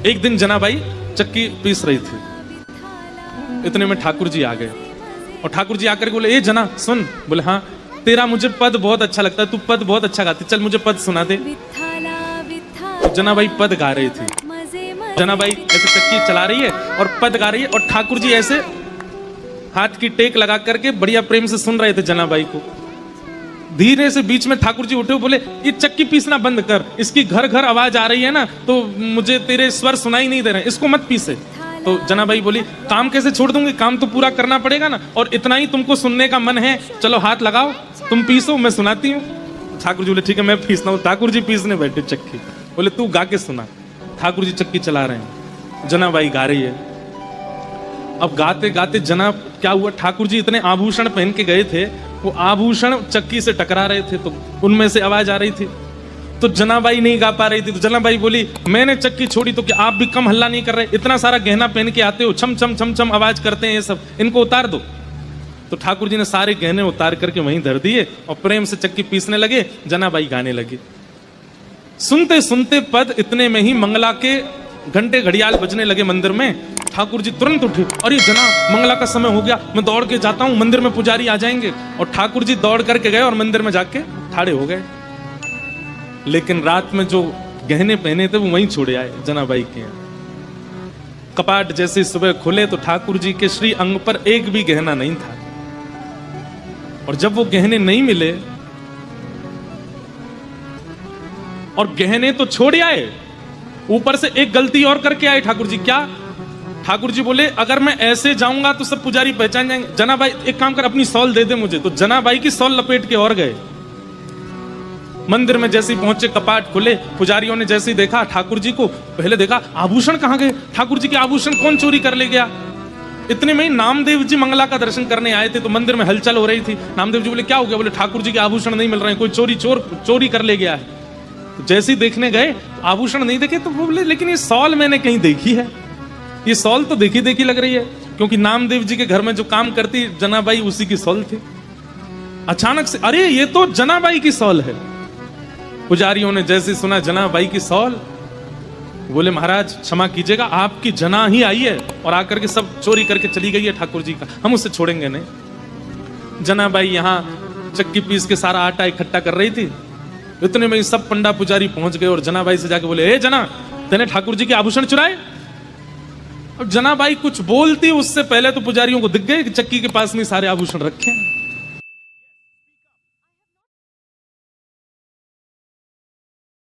एक दिन जनाबाई चक्की पीस रही थी, इतने में ठाकुर जी आ गए और ठाकुर जी आकर के बोले, ए जना सुन। बोले हाँ, तेरा मुझे पद बहुत अच्छा लगता है, तू पद बहुत अच्छा गाती, चल मुझे पद सुना दे। तो जनाबाई पद गा रही थी, जनाबाई ऐसे चक्की चला रही है और पद गा रही है और ठाकुर जी ऐसे हाथ की टेक लगा करके बढ़िया प्रेम से सुन रहे थे जनाबाई को। धीरे से बीच में ठाकुर जी उठे, बोले ये चक्की पीसना बंद कर, इसकी घर घर आवाज आ रही है ना, तो मुझे तेरे स्वर सुनाई नहीं दे रहे, इसको मत पीसे। तो जनाबाई बोली, काम कैसे छोड़ दूंगी, काम तो पूरा करना पड़ेगा ना, और इतना ही तुमको सुनने का मन है, चलो हाथ लगाओ, तुम पीसो, मैं सुनाती हूँ। ठाकुर जी बोले ठीक है मैं पीसता हूँ। ठाकुर जी पीसने बैठे चक्की, बोले तू गा के सुना। ठाकुर जी चक्की चला रहे हैं, जनाबाई गा रही है। अब गाते गाते जना क्या हुआ, ठाकुर जी इतने आभूषण पहन के गए थे, वो आभूषण चक्की से टकरा रहे थे, तो उनमें से आवाज आ रही थी, तो जनाबाई नहीं गा पा रही थी। तो जनाबाई बोली, मैंने चक्की छोड़ी तो क्या आप भी कम हल्ला नहीं कर रहे, इतना सारा गहना पहन के आते हो, छम छम छम छम आवाज करते हैं ये सब, इनको उतार दो। तो ठाकुर जी ने सारे गहने उतार करके वहीं धर दिए और प्रेम से चक्की पीसने लगे, जनाबाई गाने लगी। सुनते सुनते पद, इतने में ही मंगला के घंटे घड़ियाल बजने लगे मंदिर में। ठाकुर जी तुरंत उठे, अरे जना मंगला का समय हो गया, मैं दौड़ के जाता हूं, मंदिर में पुजारी आ जाएंगे। और ठाकुर जी दौड़ करके गए और मंदिर में जाके ठाड़े हो गए। लेकिन रात में जो गहने पहने थे वो वहीं छोड़े आए जनाबाई के। कपाट जैसे सुबह खुले तो ठाकुर जी के श्री अंग पर एक भी गहना नहीं था। और जब वो गहने नहीं मिले, और गहने तो छोड़ आए, ऊपर से एक गलती और करके आए ठाकुर जी। क्या? ठाकुर जी बोले, अगर मैं ऐसे जाऊंगा तो सब पुजारी पहचान जाएंगे, जनाबाई एक काम कर, अपनी सॉल दे दे मुझे। तो जनाबाई की सॉल लपेट के और गए। मंदिर में जैसे ही पहुंचे, कपाट खुले, पुजारियों ने जैसे ही देखा ठाकुर जी को, पहले देखा आभूषण कहां गए, ठाकुर जी के आभूषण कौन चोरी कर ले गया। इतने में ही नामदेव जी मंगला का दर्शन करने आए थे, तो मंदिर में हलचल हो रही थी। नामदेव जी बोले क्या हो गया, बोले ठाकुर जी के आभूषण नहीं मिल रहे हैं, कोई चोरी कर ले गया है। तो जैसे ही देखने गए, आभूषण नहीं देखे, तो बोले लेकिन ये सॉल मैंने कहीं देखी है, ये सॉल तो देखी लग रही है, क्योंकि नामदेव जी के घर में जो काम करती जनाबाई उसी की सॉल थी। अचानक से अरे ये तो जनाबाई की सॉल है। पुजारियों ने जैसे सुना जनाबाई की सॉल, बोले महाराज क्षमा कीजिएगा, आपकी जना ही आई है और आकर के सब चोरी करके चली गई है ठाकुर जी का, हम उसे छोड़ेंगे नहीं। जनाबाई यहाँ चक्की पीस के सारा आटा इकट्ठा कर रही थी। इतने में सब पंडा पुजारी पहुंच गए और जनाबाई से जाके बोले, ए जना, तेने ठाकुर जी के आभूषण चुराए? और जनाबाई कुछ बोलती उससे पहले तो पुजारियों को दिख गए कि चक्की के पास में सारे आभूषण रखे हैं।